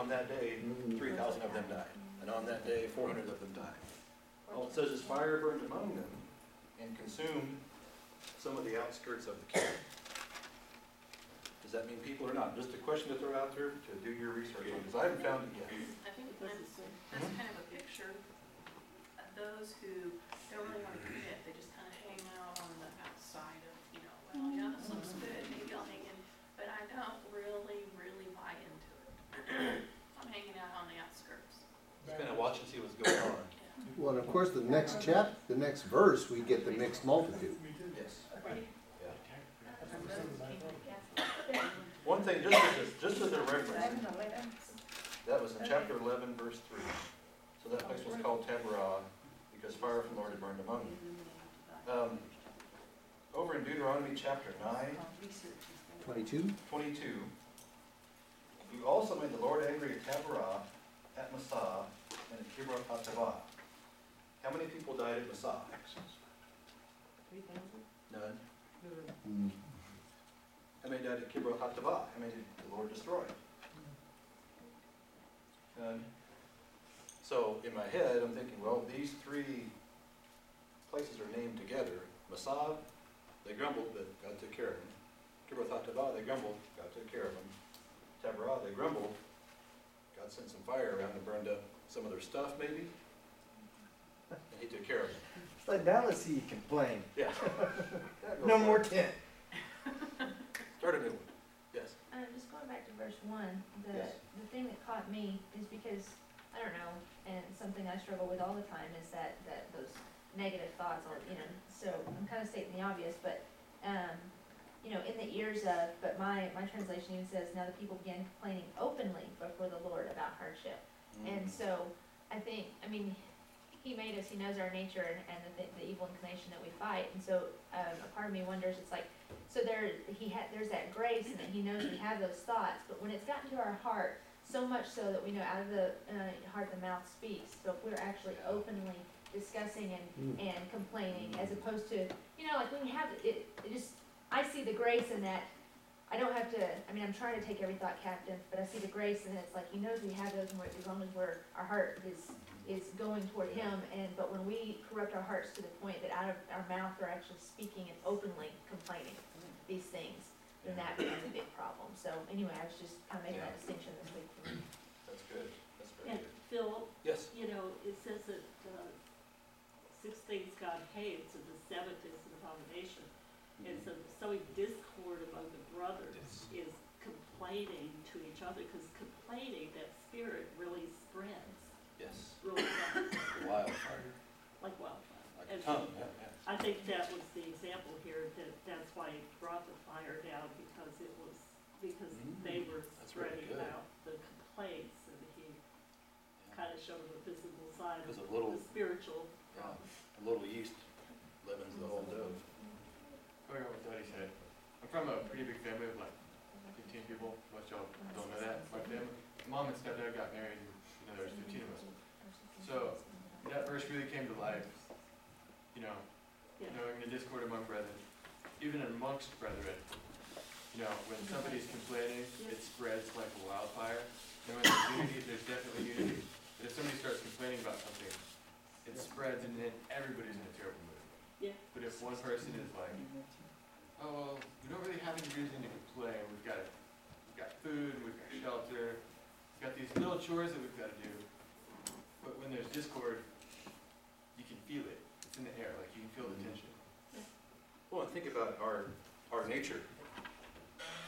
on that day, 3,000 of them died. And on that day, 400 of them died. All it says is fire burned among them and consumed some of the outskirts of the camp. Does that mean people or not? Just a question to throw out there to do your research on, because I haven't found it yet. I think that's kind of a picture of those who don't really want to commit. They just kind of hang out on the outside of, well, yeah, this looks good, maybe I'll hang in, but I don't really buy into it. I'm hanging out on the outskirts. Just kind of watch and see what's going on. Well, and of course, the next verse, we get the mixed multitude. Yes. Right. Yeah. One thing, just as a reference, that was in chapter 11, verse 3. So that place was called Taberah because fire from the Lord had burned among them. Over in Deuteronomy chapter 9, 22. 22, you also made the Lord angry at Taberah, at Massah, and at Kibroth-Hattaavah. How many people died at Massah? 3,000? None. Mm. How many died at Kibroth-Hattaavah? How many did the Lord destroy? None. So in my head, I'm thinking, well, these three places are named together. Massah, they grumbled, but God took care of them. Kibroth-Hattaavah, they grumbled, God took care of them. Taberah, they grumbled. God sent some fire around and burned up some of their stuff, maybe. And he took care of them. It's like Dallas, he complained. Yeah. No more tent. Start a new one. Yes. Just going back to verse 1, Yes. the thing that caught me is because, I don't know, and something I struggle with all the time is that those negative thoughts, so I'm kind of stating the obvious, but, in the ears of, but my translation even says, now the people began complaining openly before the Lord about hardship. And so, he made us, he knows our nature and the evil inclination that we fight, and so a part of me wonders, it's like, so there's that grace and that he knows we have those thoughts, but when it's gotten to our heart, so much so that we know out of the heart the mouth speaks, so if we're actually openly discussing and complaining, as opposed to, like when you have it just, I see the grace in that. I don't have to, I'm trying to take every thought captive, but I see the grace and it's like he knows we have those, and as long as our heart is going toward him, but when we corrupt our hearts to the point that out of our mouth we're actually speaking and openly complaining these things, then that becomes a big problem. So anyway, I was just kind of making that distinction this week for me. That's good. That's very And good. Phil, Yes. it says that 6 things God hates, and the 7th is an abomination. And so sowing discord among the brothers is complaining to each other, because complaining, that spirit really spreads. Yes. Really does. Wildfire. Like wildfire. Like a And tongue. so Yeah. I think that was the example here, that's why he brought the fire down, because they were That's really spreading good. out the complaints, and he kind of showed them a visible side of Because a little, the spiritual yeah, problem. a little yeast leavens the whole dough. Going on with what he said, I'm from a pretty big family of like 15 people. Most y'all don't know that. My family, mom and stepdad got married, and there was 15 of us. So that verse really came to life. Knowing the discord among brethren, even amongst brethren. When somebody's complaining, it spreads like a wildfire. And when there's unity, there's definitely unity. But if somebody starts complaining about something, it spreads, and then everybody's in a terrible mood. Yeah. But if one person is like, oh, well, we don't really have any reason to complain. We've got food, we've got shelter, we've got these little chores that we've got to do. But when there's discord, you can feel it. It's in the air, like you can feel the tension. Well, and think about our nature.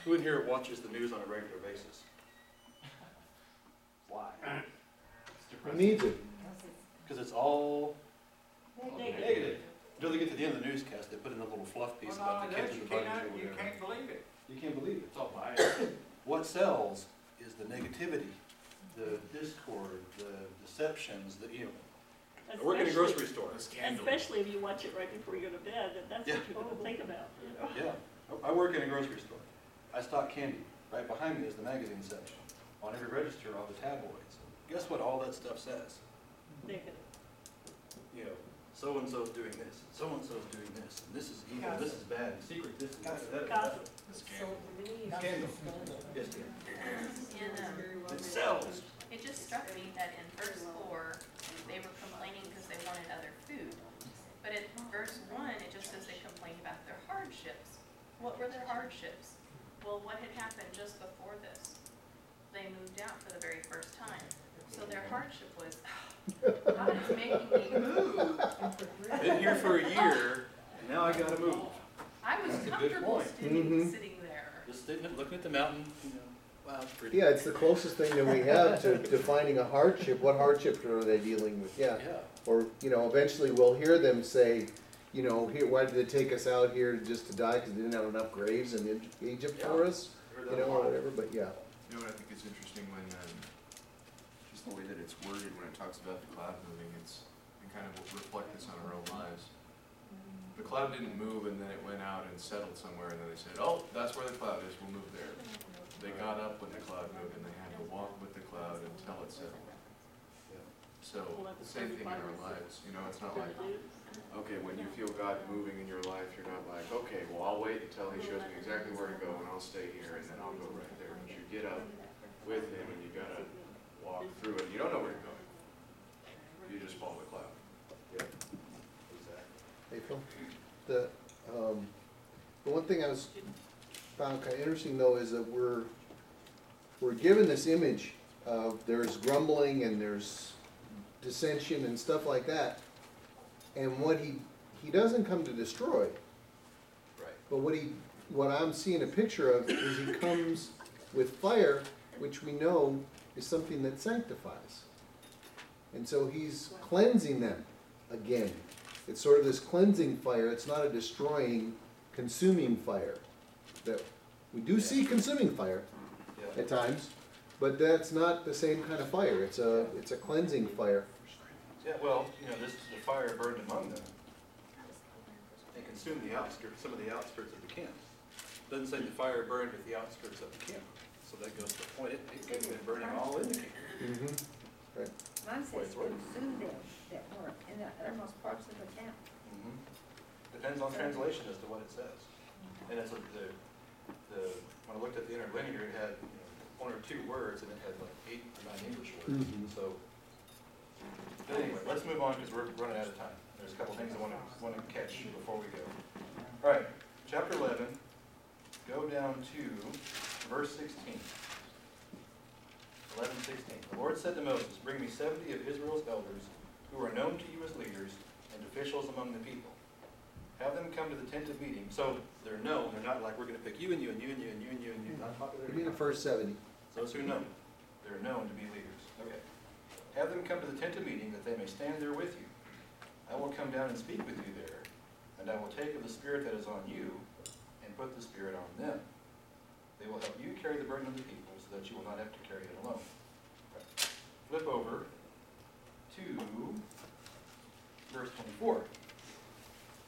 Who in here watches the news on a regular basis? Why? It's Who depressing. needs it? Because it's all Negative. negative. Until they get to the end of the newscast, they put in a little fluff piece about the kids and the buddies or You whatever. can't believe it. You can't believe it. It's all biased. What sells is the negativity, the discord, the deceptions, I work in a grocery store. Especially if you watch it right before you go to bed, that's what you're going to think about. Yeah, I work in a grocery store. I stock candy. Right behind me is the magazine section. On every register are all the tabloids. Guess what all that stuff says? Negative. so-and-so's doing this, and so-and-so's doing this, and this is evil, this is bad, and secret this, and that. Gossip. Scandal. Yes, dear. And, It sells. it just struck me that in verse 4, they were complaining because they wanted other food. But in verse 1, it just says they complained about their hardships. What were their hardships? Well, what had happened just before this? They moved out for the very first time. So their hardship was, God is making me move. Been here for a year, and now I gotta move. I was That's a good comfortable point. sitting there. Just sitting, looking at the mountain, you know, wow, it's pretty. Yeah, it's the closest thing that we have to defining a hardship. What hardship are they dealing with? Yeah. Yeah. Or, you know, eventually we'll hear them say, you know, here, why did they take us out here just to die because they didn't have enough graves in Egypt for us? Heard You that know, a or lot. whatever, but yeah. You know what I think is interesting when, just the way that it's worded when it talks about the cloud moving, it kind of will reflect this on our own lives. The cloud didn't move and then it went out and settled somewhere and then they said, oh, that's where the cloud is, we'll move there. They got up when the cloud moved and they had to walk with the cloud until it settled. So, Well, that's same thing in our lives, you know, it's not like, okay, when you feel God moving in your life, you're not like, okay, well, I'll wait until he shows me exactly where to go and I'll stay here and then I'll go right there. But you get up with him and you gotta walk through it, you don't know where you're going. You just follow the cloud. Yeah, exactly. Hey, Phil? The one thing I found kind of interesting though is that we're given this image of there's grumbling and there's dissension and stuff like that. And what he doesn't come to destroy, Right. but what I'm seeing a picture of is he comes with fire, which we know is something that sanctifies. And so he's cleansing them again. It's sort of this cleansing fire. It's not a destroying, consuming fire. That we do see consuming fire Yeah. at times, but that's not the same kind of fire. It's a cleansing fire. Yeah, well, you know, the fire burned among them. They consumed the outskirts, some of the outskirts of the camp. Doesn't say the fire burned at the outskirts of the camp. So that goes to the point, it could have been burning all in the camp. Right. Mine says consume them that were in the uttermost parts of the camp. Depends on translation as to what it says. And it's when I looked at the interlinear, it had, you know, 1 or 2 words and it had like 8 or 9 English words. So, but anyway, let's move on because we're running out of time. There's a couple things I want to catch before we go. All right, chapter 11, go down to verse 16. 11:16. The Lord said to Moses, bring me 70 of Israel's elders who are known to you as leaders and officials among the people. Have them come to the tent of meeting. So they're known. They're not like we're going to pick you and you and you and you and you and you and you. Not popular. Give me the first 70. Those who know. They're known to be leaders. Okay. Have them come to the tent of meeting that they may stand there with you. I will come down and speak with you there, and I will take of the Spirit that is on you and put the Spirit on them. They will help you carry the burden of the people so that you will not have to carry it alone. Okay. Flip over to verse 24.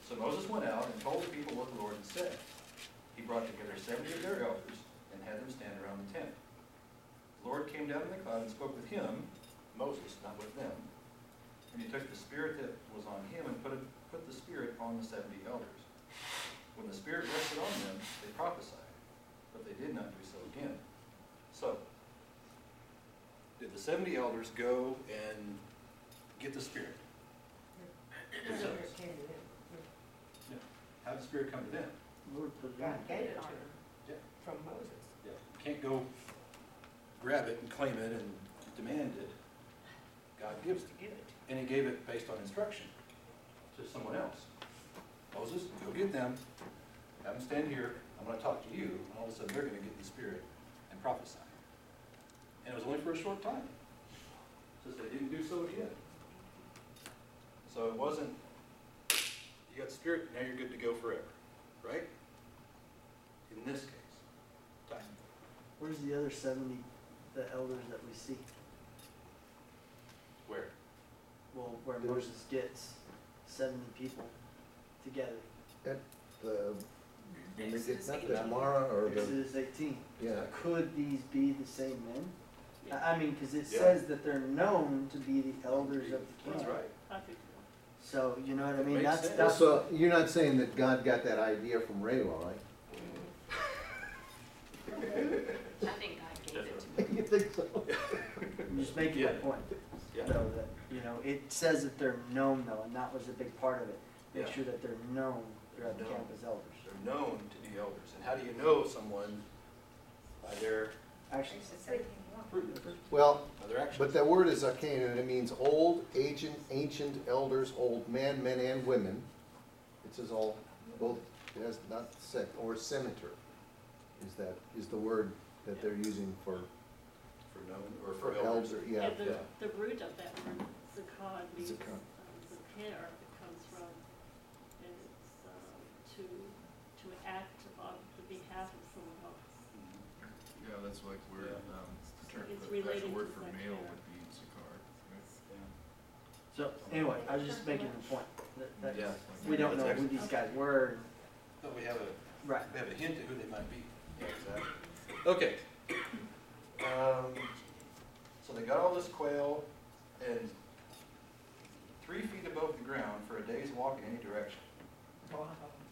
So Moses went out and told the people what the Lord had said. He brought together 70 of their elders and had them stand around the tent. The Lord came down in the cloud and spoke with him, Moses, not with them. And he took the Spirit that was on him and put the Spirit on the 70 elders. When the Spirit rested on them, they prophesied, but they did not do so again. So, did the 70 elders go and get the Spirit? Themselves? No. How did the Spirit come to them? Lord put God that. gave it to him Yeah. from Moses. You can't go grab it and claim it and demand it. God gives it. And he gave it based on instruction to someone else. Moses, go get them, have them stand here, I'm going to talk to you, and all of a sudden they're going to get the Spirit and prophesy. And it was only for a short time. It says they didn't do so again. So it wasn't, you got the Spirit, now you're good to go forever. Right? In this case. Time. Where's the other 70, the elders that we see? Where? Well, where Moses gets 70 people together. When they get not the Mara or the, Exodus 18. yeah. Could these be the same men? I mean, because it Yeah. says that they're known to be the elders of the camp. That's right. I think So, you know what I mean? Makes That's, sense. that's, So you're not saying that God got that idea from Raylo, right? I think God gave it to me. You think so? I'm just making that point. Yeah. Though, that, you know, it says that they're known though, and that was a big part of it. Make Yeah. sure that they're known throughout the Known. camp as elders. They're known to be elders. And how do you know someone? By their Actually, It's the same thing. fruit, Well, by their actions. but that word is arcane, and it means old, ancient elders, old men and women. It says all, both, it has not sect, or senator, is the word that they're using for For known, or for elders. elder, yeah. yeah. The root of that word, zakad, means, Zakad. zakir, it comes from, and it's, to act on the behalf of someone else. Yeah, that's like where, Yeah. the term, It's the actual related word to for that, male yeah. would be zakar, right? so anyway, I was just making the point that Yeah. we don't know That's who these guys were. But we have a, Right. we have a hint at who they might be. Yeah, exactly. Okay. So they got all this quail and 3 feet above the ground for a day's walk in any direction.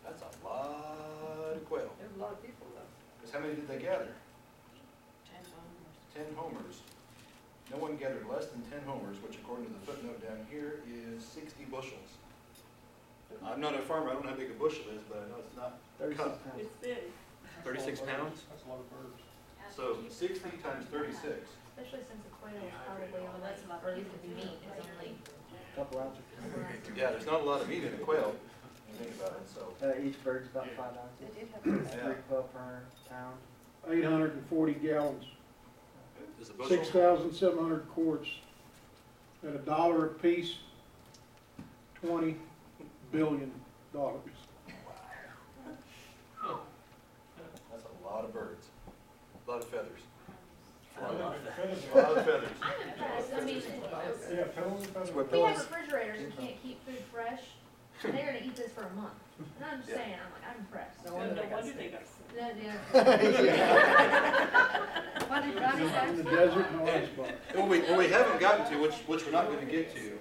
That's a lot of quail. There's a lot of people though. Because how many did they gather? 10 homers. 10 homers. No one gathered less than 10 homers, which according to the footnote down here is 60 bushels. I'm not a farmer, I don't know how big a bushel is, but I know it's not 36 Cut. pounds. It's big. 36 pounds. That's a lot of birds. So 60 times 36. Especially since the quail is probably only, or at least the meat is only. Couple ounces. Yeah, there's not a lot of meat in a quail, if you think about it, so. Each bird's about 5 ounces. They did have. 3 quail per pound. 840 gallons, Is a bushel? 6,700 quarts, at $1 a piece, $20 billion. That's a lot of birds, a lot of feathers. Yeah, A lot of feathers. I'm impressed, I mean, pillows and feathers. What we have pillows? refrigerators and can't keep food fresh, and they're gonna eat this for a month. And I'm just Yeah. saying, I'm impressed. No wonder they got sick. What did Robbie say? In the desert and all that spot. What we haven't gotten to, which we're not gonna get to,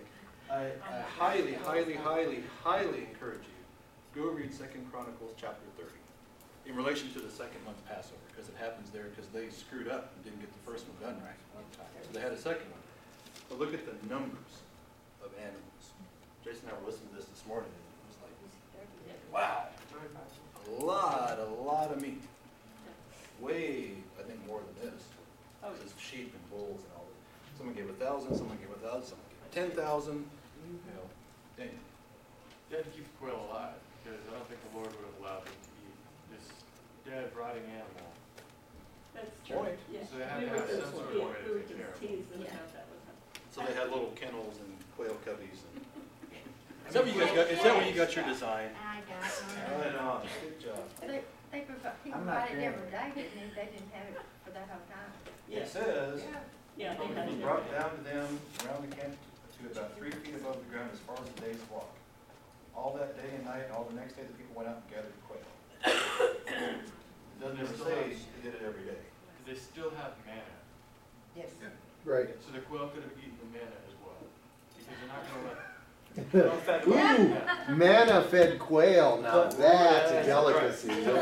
I highly, highly, highly, highly encourage you, go read 2 Chronicles chapter 30, in relation to the second month Passover, because it happens there, because they screwed up and didn't get the first one done right one time, so they had a second one. But look at the numbers of animals. Jason and I were listening to this morning, and it was like, wow, a lot of meat. Way, I think, more than this. Oh, This is sheep and bulls and all that. Someone gave 1,000, someone gave 1,000, someone gave 10,000, you know, dang. You have to keep the quail alive, because I don't think the Lord would have allowed them to eat this dead, rotting animal. That's true, Point. yeah. So they had We to were have just- some sort of yeah, way to we were take care just of them. teasing Yeah. about that with them. So they had little kennels and quail cubbies. And is that what you guys got? Is that where you got your design? I got Right on. Good job. They provided, he I'm not provided every creative. day, didn't he? They didn't have it for that whole time. Yeah, It says yeah, they it had was it. brought down to them around the camp to about 3 feet above the ground as far as the day's walk. All that day and night, all the next day, the people went out and gathered quail. It doesn't ever say they did it every day. They still have manna, Yes. Right. so the quail could have eaten the manna as well, because they're not gonna let. Ooh, manna-fed quail, now that's a delicacy. Second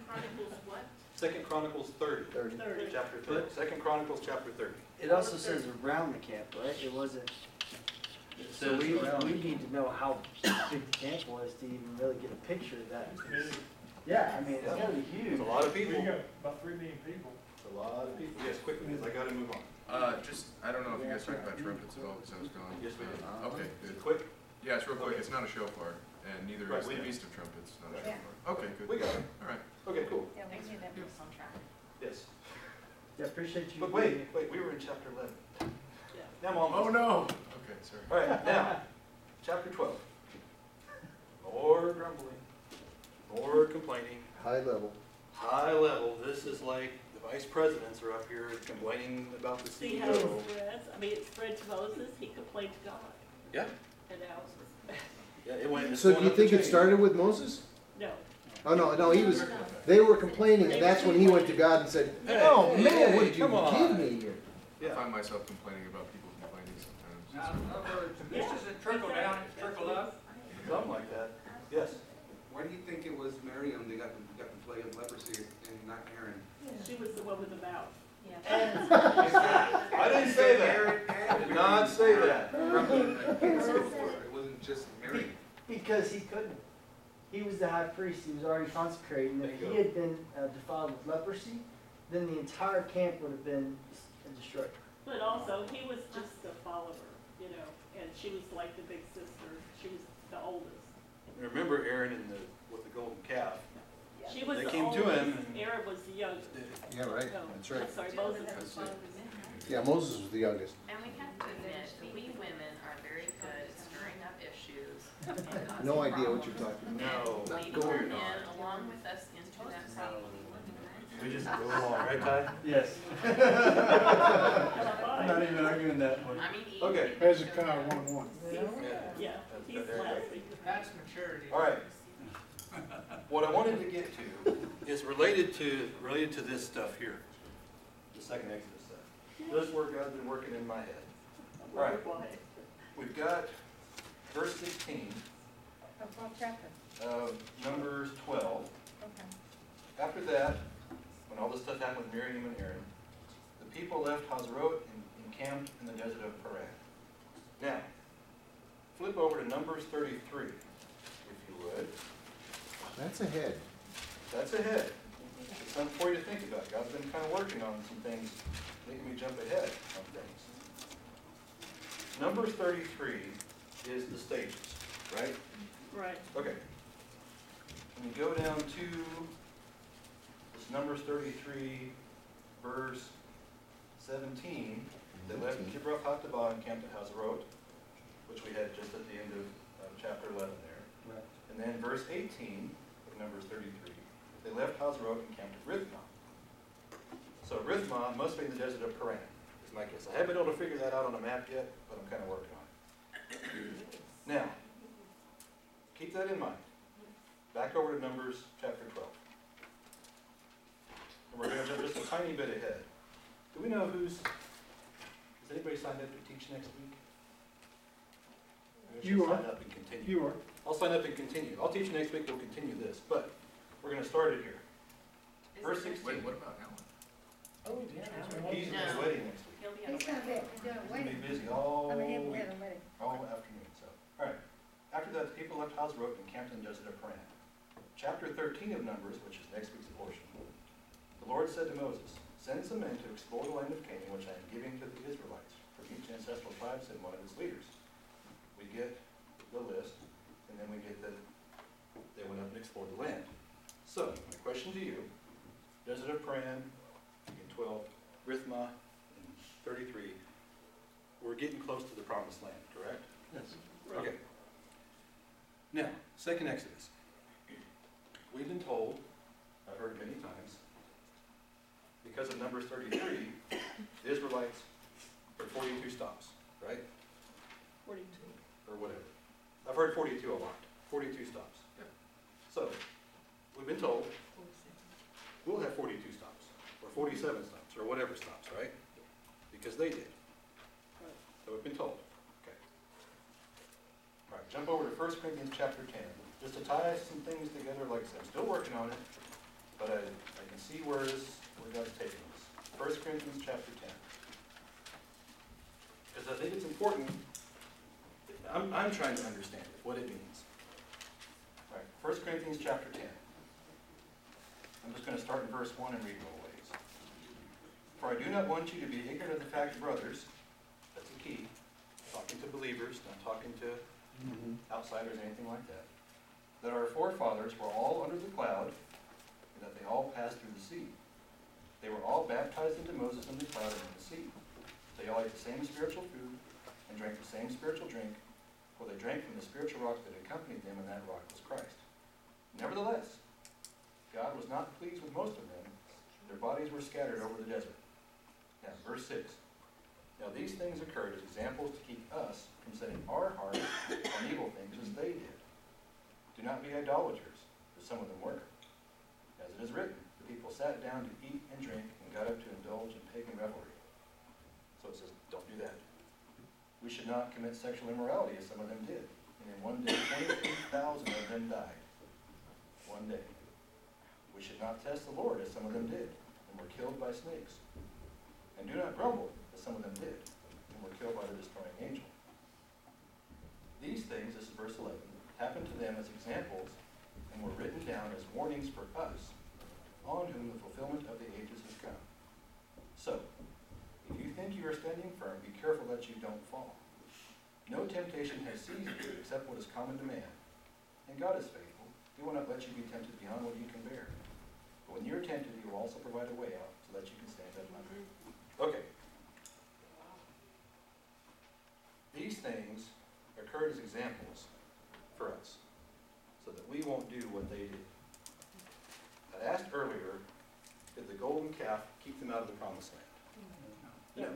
Chronicles what? 2 Chronicles 30, 30. chapter 30. 2 Chronicles chapter 30. It also says around the camp, right? It wasn't. So we need to know how big the camp was to even really get a picture of that. Yeah, I mean, it's gotta be huge. It's a lot of people. We got about 3 million people. It's a lot of people. Yes, quickly, because I gotta move on. I don't know if you guys talked about trumpets at all, because I was gone. Yes, we did. Okay, good. Quick, Yeah, it's real quick, it's not a shofar, and neither Right, is we the know. Feast of Trumpets, not a Yeah. shofar. Okay, good. we got it. All right. Okay, cool. Yeah, we knew that was on track. Yes. Yeah, appreciate you. But wait, we were in chapter 11. Yeah. Now I'm almost. Oh, no! Okay, sorry. All right, now, chapter 12. More grumbling, more complaining, High level. high level. This is like the vice presidents are up here complaining about the See how it CEO. spreads? I mean, it spread to Moses, he complained to God, Yeah, and now it's, yeah, it went. it's So do going you up the think it chain. started with Moses? no. Oh, no, he was, they were complaining, and that's when he went to God and said, Hey, oh, man, what did you come on." give me here? I Yeah, find myself complaining about people complaining sometimes. Now, in other words, this isn't trickle down, it's trickle up. Something like that. Yes. Why do you think it was Miriam that got the plague of leprosy and not Aaron? She was the one with the mouth. I didn't say that. I did not say that. It wasn't just Miriam. Because he couldn't. He was the high priest, he was already consecrated, and if he had been defiled with leprosy, then the entire camp would have been destroyed. But also, he was just a follower, you know, and she was like the big sister. She was the oldest. Remember Aaron with the golden calf? She was They the came to oldest. him and- Aaron was the youngest. Yeah, right, No, that's right. I'm sorry, Moses was. Yeah, Moses was the youngest. And we have to admit, we women are very good at stirring up issues and causing No idea what you're problems. talking about. No. And leading our men along with us into that problem. We just go along, right, Ty? Yes. I'm not even arguing that one. I mean, eating Okay. people Hezekiah should- 1:1. Yeah, he's There you go. classy. That's maturity. All right. What I wanted to get to is related to this stuff here, the second Exodus stuff. This is where God's been working in my head. All right. We've got verse 16 Of what chapter? of Numbers 12. Okay. After that, when all this stuff happened with Miriam and Aaron, the people left Hazarot and encamped in the desert of Paran. Now, flip over to Numbers 33, if you would. That's ahead. That's ahead. It's something for you to think about. God's been kind of working on some things, making me jump ahead on things. Numbers 33 is the stages, right? Right. Okay. When you go down to this Numbers 33, verse 17, they left Kibroth Hattaavah and camped at Hazarot, which we had just at the end of chapter 11 there. Right. And then verse 18 of Numbers 33, they left Hazarot and camped at Rithmah. So Rithmah must be in the desert of Paran, is my guess. I haven't been able to figure that out on a map yet, but I'm kind of working on it. Now, keep that in mind. Back over to Numbers chapter 12. And we're going to jump just a tiny bit ahead. Do we know has anybody signed up to teach next week? Maybe I should You are. Sign up and continue. You are. I'll sign up and continue. I'll teach next week, we'll continue this, but we're going to start it here. Is Verse it- 16. Wait, what about Alan? Oh, yeah. He's at his No. wedding next week. He'll be at a He's gonna wedding. be doing a He's going to wedding. be busy all I mean, he'll week, have a wedding. all afternoon, so. All right. After that, the people left Hazarot and camped in the desert of Paran. Chapter 13 of Numbers, which is next week's portion. The Lord said to Moses, send some men to explore the land of Canaan, which I am giving to the Israelites. For each ancestral tribe send one of its leaders. We get the list, and then we get that they went up and explored the land. So, my question to you, desert of Paran, in 12, Rithmah, in 33, we're getting close to the promised land, correct? Yes. Okay. Now, second Exodus. We've been told, I've heard it many times, because of Numbers 33, the Israelites are 42 stops, right? 42. Or whatever. I've heard 42 a lot. 42 stops. Yeah. So, we've been told we'll have 42 stops, or 47 stops, or whatever stops, right? Because they did. Right. So we've been told. Okay. All right, jump over to 1 Corinthians chapter 10. Just to tie some things together, like I said, I'm still working on it, but I can see where God's taking us. 1 Corinthians chapter 10. Because I think it's important. I'm trying to understand it, what it means. All right, 1 Corinthians chapter 10. I'm just going to start in verse 1 and read a little ways. For I do not want you to be ignorant of the fact, brothers, that's the key, talking to believers, not talking to outsiders or anything like that, that our forefathers were all under the cloud, and that they all passed through the sea. They were all baptized into Moses in the cloud and in the sea. They all ate the same spiritual food and drank the same spiritual drink, for they drank from the spiritual rock that accompanied them, and that rock was Christ. Nevertheless, God was not pleased with most of them. Their bodies were scattered over the desert. Now, verse 6. Now these things occurred as examples to keep us from setting our hearts on evil things as they did. Do not be idolaters, as some of them were. As it is written, the people sat down to eat and drink and got up to indulge in pagan revelry. So it says, don't do that. We We should not commit sexual immorality as some of them did. And in one day, 23,000 of them died. One day. We should not test the Lord as some of them did and were killed by snakes. And do not grumble as some of them did and were killed by the destroying angel. These things, this is verse 11, happened to them as examples and were written down as warnings for us, on whom the fulfillment of the ages has come. So, if you think you are standing firm, be careful that you don't fall. No temptation has seized you except what is common to man. And God is faithful. He will not let you be tempted beyond what you can bear. But when you are tempted, he will also provide a way out so that you can stand up under it. Okay. These things occurred as examples for us, so that we won't do what they did. I asked earlier, did the golden calf keep them out of the promised land? No.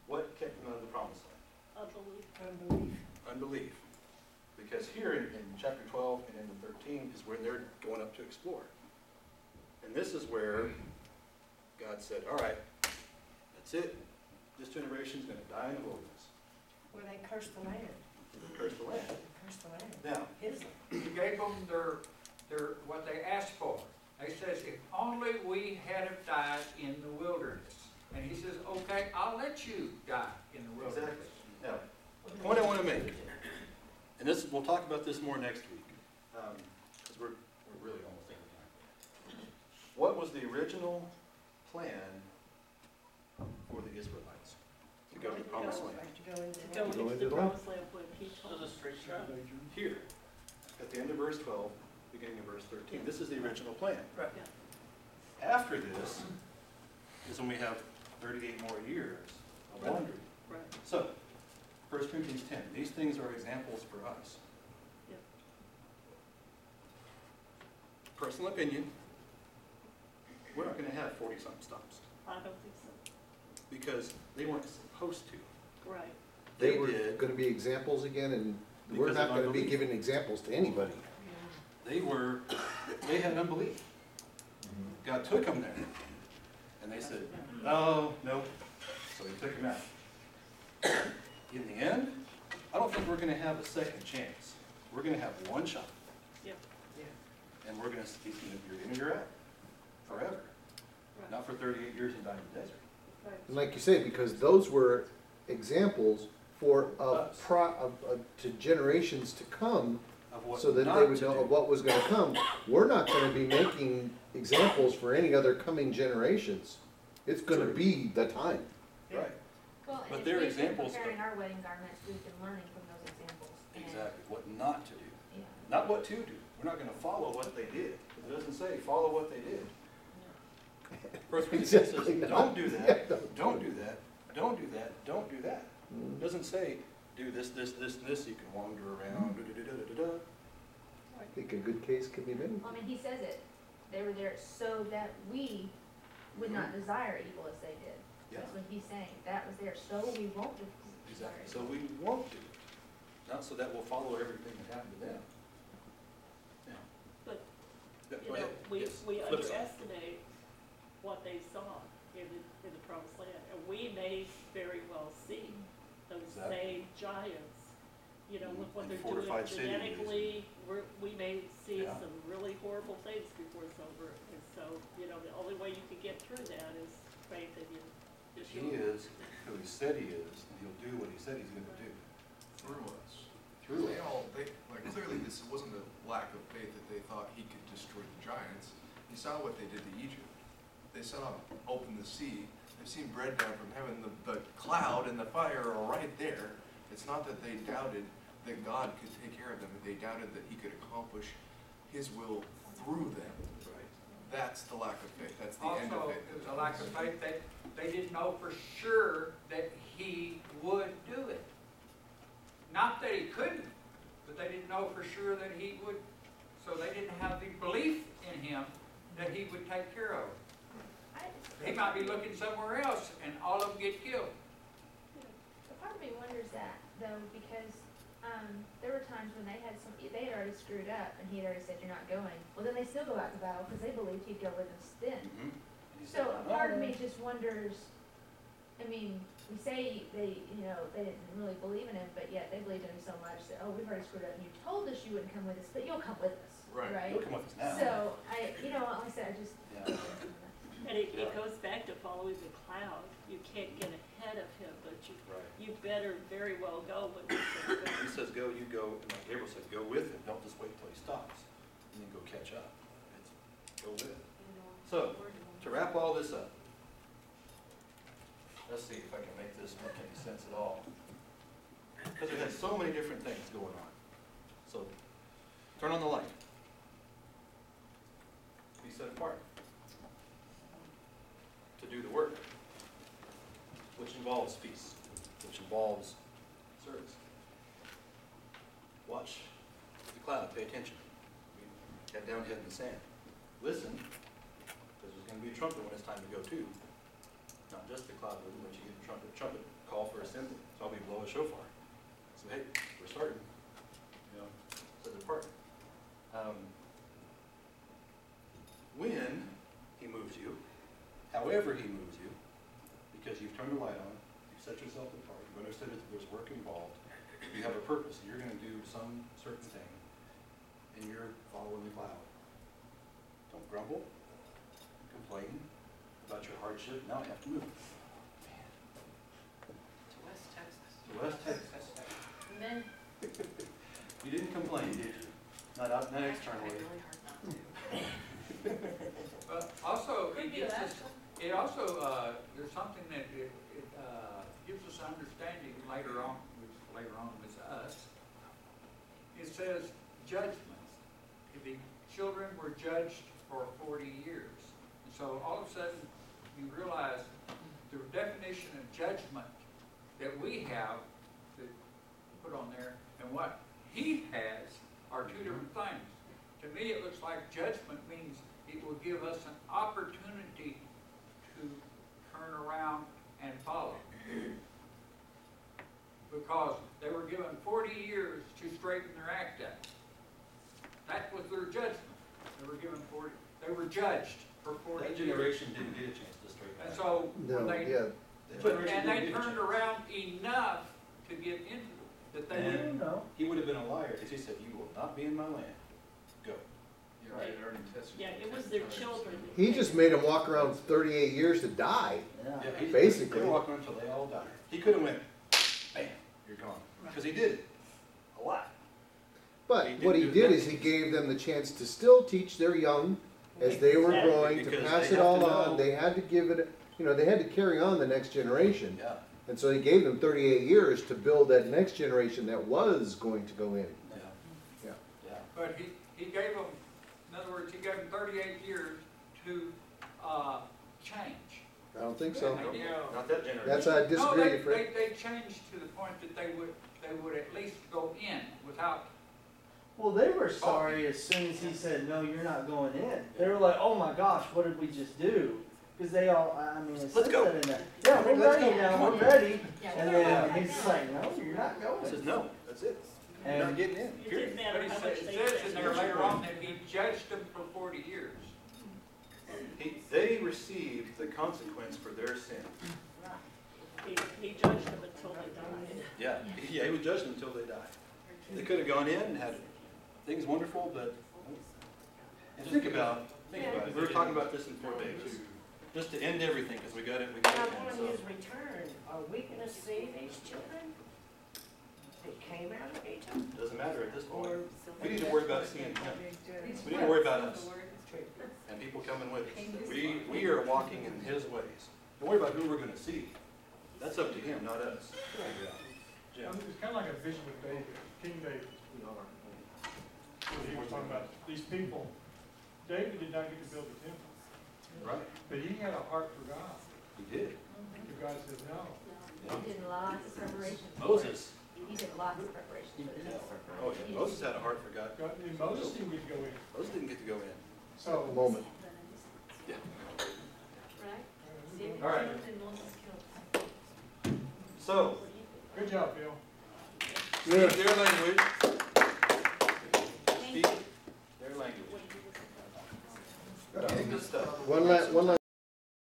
What kept them out of the promised land? Unbelief. Unbelief. Because here in chapter 12 and in 13 is where they're going up to explore. And this is where God said, all right, that's it. This generation is going to die in the wilderness. Where they cursed the land. Curse the land. Cursed the land. Now, His He gave them their, what they asked for. He says, if only we had have died in the wilderness. And he says, okay, I'll let you die in the wilderness. exactly. Now, the point I want to make, and this we'll talk about this more next week, because we're really almost out of time. What was the original plan for the Israelites to go to the promised land? To go into the promised land when he told us. Here, at the end of verse 12, beginning of verse 13. This is the original plan. Right. After this is when we have 38 more years of wandering. Right. So, 1 Corinthians 10, these things are examples for us. Yep. Personal opinion, we're not going to have 40-something stops I don't think so. because they weren't supposed to. Right. They were did gonna be examples again, and we're because not of gonna be unbelief. giving examples to anybody. They had unbelief. God took them there. And they said, oh, no. So he took them out. In the end, I don't think we're going to have a second chance. We're going to have one shot. Yep. And we're going to speak, you're in or you're out. Forever. Right. Not for 38 years and die in the desert. Right. And like you say, because those were examples for, Us. to generations to come, Of what so that not they would to know do. of what was gonna come. We're not gonna be making examples for any other coming generations. It's gonna be the time. Right. Well, But and they're if we've been examples of- preparing our wedding garments, we've been learning from those examples. And, Exactly. What not to do. yeah. Not what to do. We're not going to follow what they did. It doesn't say follow what they did. First Corinthians says, Exactly not. don't do Yeah, that, don't don't do that, don't do that, don't do that. Mm. It doesn't say do this, this, this, and this, you can wander around, da-da-da-da-da-da. I think a good case can be made. Well, I mean, he says it, they were there so that we would not desire evil as they did. Yeah, That's what he's saying, that was there, so we won't desire exactly. evil. So we won't do it. Not so that we'll follow everything that happened to them. Yeah. But, Yeah, you go know, ahead. we Yes. Flip side. underestimate what they saw in the promised land. And we may very well see those Exactly. same giants, you know, look what And they're doing fortified cities. genetically. We may see Yeah. some really horrible things before it's over. And so, you know, the only way you can get through that is faith in you. He is who he said he is, and he'll do what he said he's going to do. Through us. Through They us. all, like, clearly this wasn't a lack of faith that they thought he could destroy the giants. You saw what they did to Egypt. They saw him open the sea. They've seen bread down from heaven. The cloud and the fire are right there. It's not that they doubted that God could take care of them, but they doubted that he could accomplish his will through them. Right. That's the lack of faith. That's the end of Also, faith. it was a lack of faith that they didn't know for sure that he would do it. Not that he couldn't, but they didn't know for sure that he would, so they didn't have the belief in him that he would take care of it. He might be looking somewhere else and all of them get killed. But part of me wonders that, though, because, there were times when they had already screwed up, and he had already said, you're not going. Well, then they still go out to battle, because they believed he'd go with them then. Mhm. And he said, So a part of "No." me just wonders, I mean, we say they, you know, they didn't really believe in him, but yet they believed in him so much that, oh, we've already screwed up, and you told us you wouldn't come with us, but you'll come with us, right? You'll come with us now. So, you know, like I said, I just. Yeah. And it goes back to following the cloud. You can't get ahead of him, but Right. you better very well go when he says go. He says go, you go, and like Gabriel said, go with him, don't just wait till he stops, and then go catch up. It's go with it. So, to wrap all this up, let's see if I can make this make any sense at all. Because we had so many different things going on. So, turn on the light. Be set apart to do the work, which involves peace, which involves service. Watch the cloud, pay attention. Head down, head in the sand. Listen, because there's going to be a trumpet when it's time to go too. Not just the cloud, but you get a trumpet call for assembly. So I'll be blow a shofar. So hey, we're starting. You know, set it apart. When he moves you, however he moves you, because you've turned the light on, you've set yourself apart, you've understood that there's work involved, you have a purpose, you're going to do some certain thing, and you're following the cloud. Don't grumble, complain about your hardship, now I have to move. To West Texas. To West Texas. Amen. You didn't complain, did you? Not externally. Really hard not to. Also, Could it be gives that. us, it also, there's something that it gives us understanding later on, which later on is us. It says judgments. The children were judged for 40 years. And so all of a sudden, you realize the definition of judgment that we have, that put on there, and what he has are two different things. To me, it looks like judgment means it will give us an opportunity to turn around and follow. Because they were given 40 years to straighten their act out. That was their judgment. They were given 40, they were judged for 40 That years. generation didn't get a chance to straighten And out. so, No, when they, yeah, That but, generation and didn't they get a turned chance. around enough to get into it, that they would. And No. he would have been a liar if he said, you will not be in my land. Go. Yeah, they had already tested. Yeah, it was 10 their times. children. he just made him walk around 38 years to die. Yeah. Yeah, he, Basically. They were walking until they all died. He could have went, bam, you're gone. Because he did it. A lot. But He what he didn't do did that. is he gave them the chance to still teach their young as they were Exactly. growing, to Because pass they it have all to on. know. They had to give it, you know, they had to carry on the next generation. Yeah. And so he gave them 38 years to build that next generation that was going to go in. Yeah. Yeah. Yeah. But he gave them, in other words, he gave them 38 years to change. I don't think so. They did. Not that generation. That's I No, disagree, Fred. they changed to the point that they would at least go in without, Well, they were sorry as soon as he said, no, you're not going in. They were like, oh my gosh, what did we just do? Because they all, I mean, it Let's said go. that in there. Yeah, we're Let's ready go. now, Come we're on. ready. Yeah, And we're then right he's now. like, no, you're not He going. says, no, that's it. You're And not getting in, It period. didn't matter but how much it they says said. in there later on that he judged them for 40 years. They received the consequence for their sin. He judged them until they died. Yeah, he would judge them until they died. They could have gone in and had things wonderful, but, and think about it. We were talking about this in 4 days. Just to end everything, because we got it, Now, and upon so. his return, are we gonna see these children that came out of Egypt? Doesn't matter at this point. Or? We need to worry about seeing him. We need to worry about us and people coming with us. We are walking in his ways. Don't worry about who we're gonna see. That's up to him, not us. Jim. It's kind of like a vision of David, King David. He was talking about these people. David did not get to build the temple, Right, but he had a heart for God. he did. But God said no. He did lots of preparation. Moses, He did lots of preparation for this. oh yeah, Moses had a heart for God. God, and Moses didn't get to go in. Moses didn't get to go in. So, Moment. Yeah. Right? All right. And Moses killed. So, good job, Bill. speak their language. Speak their language. Good stuff. One last